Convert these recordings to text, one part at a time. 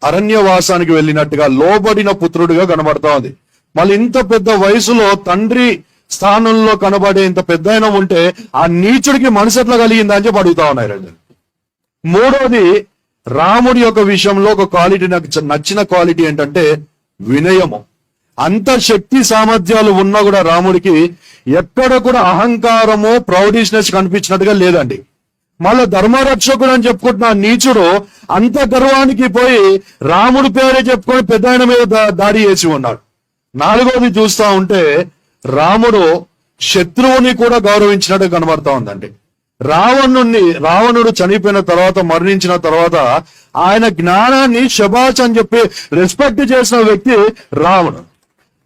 అరణ్యవాసానికి వెళ్ళినట్టుగా లోబడిన పుత్రుడిగా కనబడతా ఉంది. మళ్ళీ ఇంత పెద్ద వయసులో తండ్రి స్థానంలో కనబడే ఇంత పెద్ద ఉంటే ఆ నీచుడికి మనసు ఎట్లా కలిగిందా అని చెప్పి అడుగుతా ఉన్నాయి రండి. మూడోది, రాముడి యొక్క విషయంలో ఒక క్వాలిటీ, నాకు నచ్చిన క్వాలిటీ ఏంటంటే వినయము. అంత శక్తి సామర్థ్యాలు ఉన్నా కూడా రాముడికి ఎక్కడ కూడా అహంకారము, ప్రౌడిష్నెస్ కనిపించినట్టుగా లేదండి. మళ్ళా ధర్మరక్షకుడు అని చెప్పుకుంటున్న నీచుడు అంత గర్వానికి పోయి రాముడి పేరే చెప్పుకొని పెద్ద ఆయన మీద దాడి చేసి ఉన్నాడు. నాలుగోది చూస్తా ఉంటే రాముడు శత్రువుని కూడా గౌరవించినట్టు కనబడతా ఉందండి. రావణుడు చనిపోయిన తర్వాత, మరణించిన తర్వాత ఆయన జ్ఞానాన్ని శబాష్ అని చెప్పి రెస్పెక్ట్ చేసిన వ్యక్తి రావణుడు.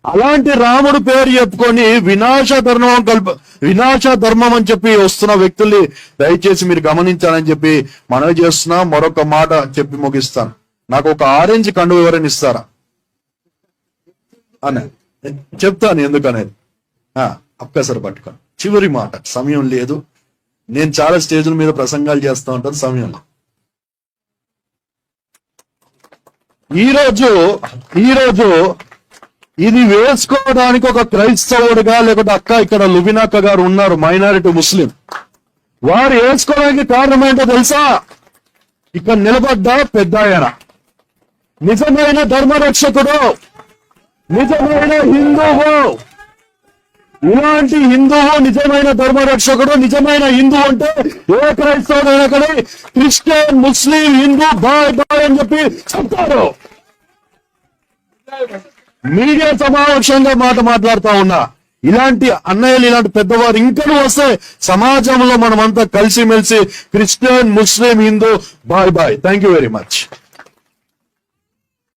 అలాంటి రాముడు పేరు చెప్పుకొని వినాశ ధర్మం అని చెప్పి వస్తున్న వ్యక్తుల్ని దయచేసి మీరు గమనించాలని చెప్పి మనవి చేస్తున్నా. మరొక మాట చెప్పి ముగిస్తాను. నాకు ఒక ఆరెంజ్ కండు వివరణ ఇస్తారా అని చెప్తాను, ఎందుకనేది ఒక్కసారి పట్టుకోండి. చివరి మాట, సమయం లేదు. నేను చాలా స్టేజ్ల మీద ప్రసంగాలు చేస్తూ ఉంటాను, సమయంలో. ఈరోజు ఇది వేసుకోవడానికి ఒక క్రైస్తవుడిగా, లేకపోతే అక్క ఇక్కడ లుబినాక్క గారు ఉన్నారు, మైనారిటీ ముస్లిం, వారు వేసుకోవడానికి కారణం ఏంటో తెలుసా? ఇక్కడ నిలబడ్డ పెద్ద ఆయన నిజమైన ధర్మరక్షకుడు, నిజమైన హిందువు. ఇలాంటి హిందువు, నిజమైన ధర్మరక్షకుడు, నిజమైన హిందువు అంటే ఏ క్రైస్తవుడైనా కానీ క్రిస్టియన్, ముస్లిం, హిందూ బాయ్ అని చెప్పి చెప్తారు. మీడియా సమావేశంగా మాట్లాడుతా ఉన్నా. ఇలాంటి అన్నయ్యలు, ఇలాంటి పెద్దవారు ఇంకా వస్తే సమాజంలో మనమంతా కలిసిమెలిసి క్రిస్టియన్, ముస్లిం, హిందూ బాయ్. Thank you very much.